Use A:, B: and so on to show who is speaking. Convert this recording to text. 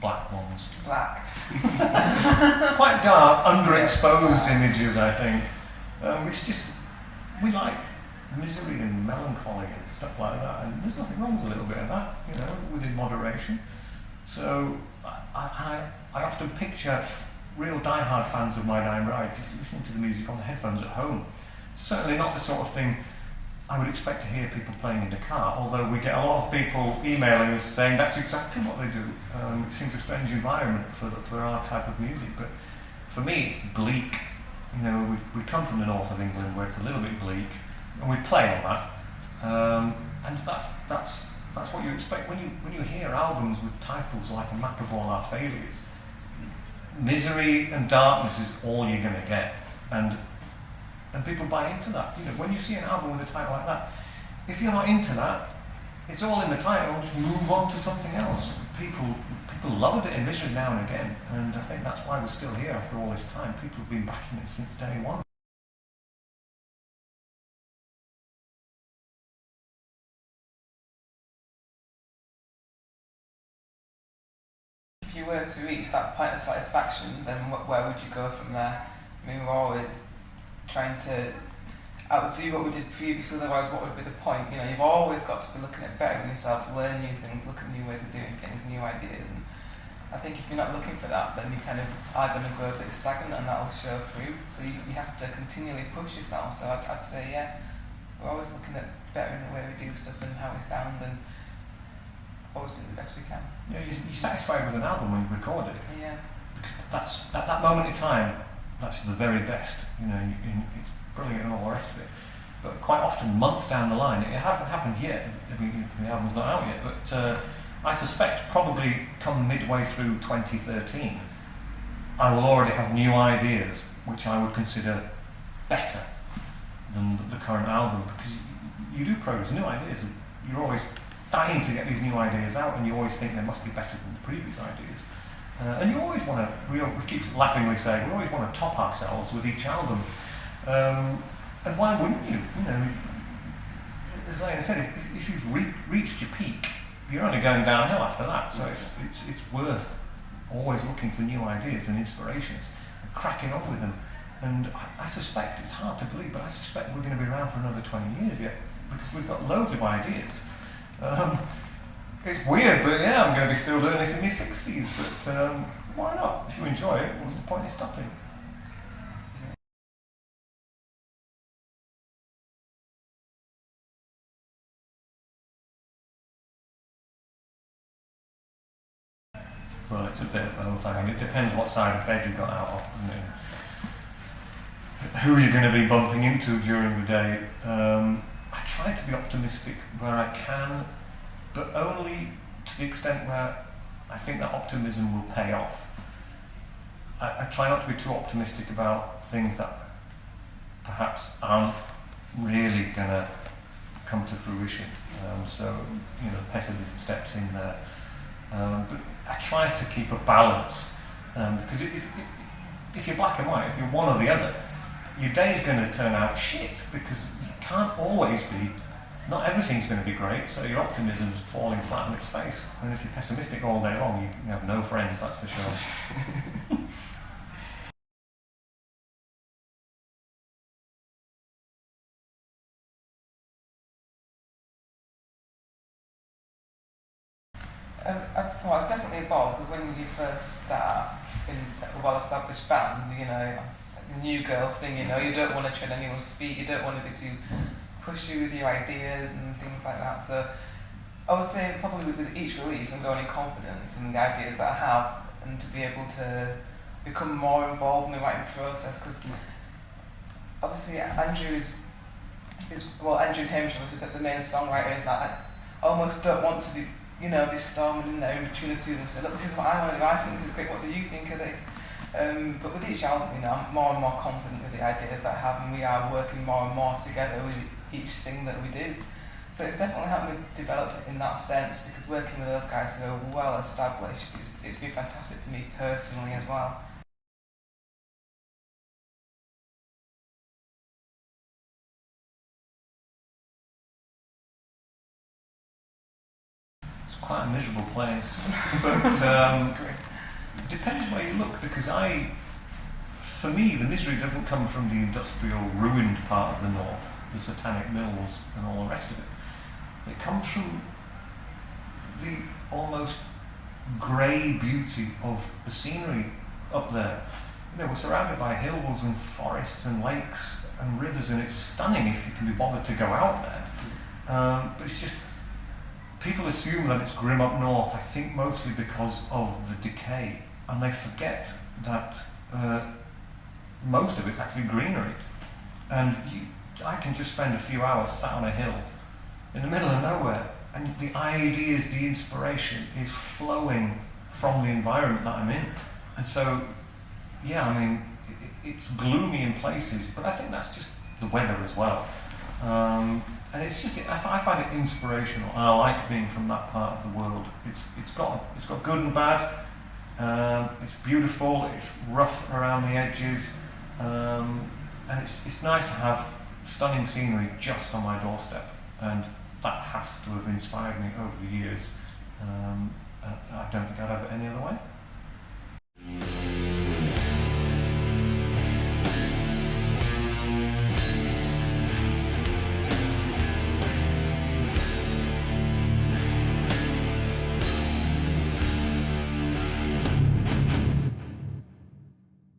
A: black ones.
B: Black.
A: Quite dark, underexposed images, I think. It's just, we like misery and melancholy and stuff like that, and there's nothing wrong with a little bit of that, you know, within moderation. So I often picture real die-hard fans of My Dying Bride just listening to the music on the headphones at home. Certainly not the sort of thing I would expect to hear people playing in the car, although we get a lot of people emailing us saying that's exactly what they do. It seems a strange environment for our type of music, but for me it's bleak. You know, we come from the north of England where it's a little bit bleak, and we play on that, and that's what you expect when you hear albums with titles like A Map of All Our Failures. Misery and darkness is all you're going to get, and people buy into that. You know, when you see an album with a title like that, if you're not into that, it's all in the title. Just move on to something else. People love a bit of misery now and again, and I think that's why we're still here after all this time. People have been backing it since day one.
B: If you were to reach that point of satisfaction, then where would you go from there? I mean, we're always trying to outdo what we did previously, otherwise what would be the point? You know, you've always got to be looking at bettering yourself, learn new things, look at new ways of doing things, new ideas, and I think if you're not looking for that, then you kind of are going to go a bit stagnant, and that'll show through. So you have to continually push yourself. So I'd say, yeah, we're always looking at bettering the way we do stuff and how we sound, and always doing the best we can.
A: Yeah, you're satisfied with an album when you record it.
B: Yeah.
A: Because that's at that moment in time, that's the very best. You know, it's brilliant and all the rest of it. But quite often, months down the line, it hasn't happened yet. I mean, the album's not out yet, but I suspect probably come midway through 2013, I will already have new ideas which I would consider better than the current album, because you do progress, new ideas. You're always dying to get these new ideas out, and you always think they must be better than the previous ideas. And you always want to, we keep laughingly saying, we always want to top ourselves with each album. And why wouldn't you? You know, as Lena said, if you've reached your peak, you're only going downhill after that. So it's worth always looking for new ideas and inspirations and cracking on with them. And I suspect, it's hard to believe, but I suspect we're going to be around for another 20 years yet, because we've got loads of ideas. It's weird, but yeah, I'm going to be still doing this in my 60s, but why not? If you enjoy it, what's the point in stopping? Well, it's a bit of both. I mean, it depends what side of bed you got out of, doesn't it? Who you're going to be bumping into during the day. I try to be optimistic where I can, but only to the extent where I think that optimism will pay off. I try not to be too optimistic about things that perhaps aren't really going to come to fruition. So, you know, pessimism steps in there. But I try to keep a balance, because if you're black and white, if you're one or the other, your day's going to turn out shit, because you can't always be, not everything's going to be great, so your optimism's falling flat on its face. And if you're pessimistic all day long, you have no friends, that's for sure.
B: Well, it's definitely evolved, because when you first start in a well-established band, you know, the new girl thing, you know, you don't want to tread anyone's feet, you don't want to be too pushy with your ideas and things like that. So I would say probably with each release I'm going in confidence in the ideas that I have, and to be able to become more involved in the writing process, because obviously Andrew Andrew Hamish, obviously the main songwriter, is like, I almost don't want to be, you know, be storming in there in between the two of them and say, look, this is what I want to do, I think this is great, what do you think of this? But with each album, you know, I'm more and more confident with the ideas that I have, and we are working more and more together with each thing that we do. So it's definitely helped me develop in that sense, because working with those guys who are well established, it's been fantastic for me personally as well.
A: It's quite a miserable place. But it depends where you look, because for me, the misery doesn't come from the industrial, ruined part of the north, the satanic mills and all the rest of it. It comes from the almost grey beauty of the scenery up there. You know, we're surrounded by hills and forests and lakes and rivers, and it's stunning if you can be bothered to go out there. But it's just, people assume that it's grim up north, I think mostly because of the decay, and they forget that most of it's actually greenery. And I can just spend a few hours sat on a hill in the middle of nowhere, and the ideas, the inspiration is flowing from the environment that I'm in. And so, yeah, I mean, it's gloomy in places, but I think that's just the weather as well. And it's just, I find it inspirational, and I like being from that part of the world. It's got good and bad. It's beautiful. It's rough around the edges, and it's nice to have stunning scenery just on my doorstep. And that has to have inspired me over the years. I don't think I'd have it any other way.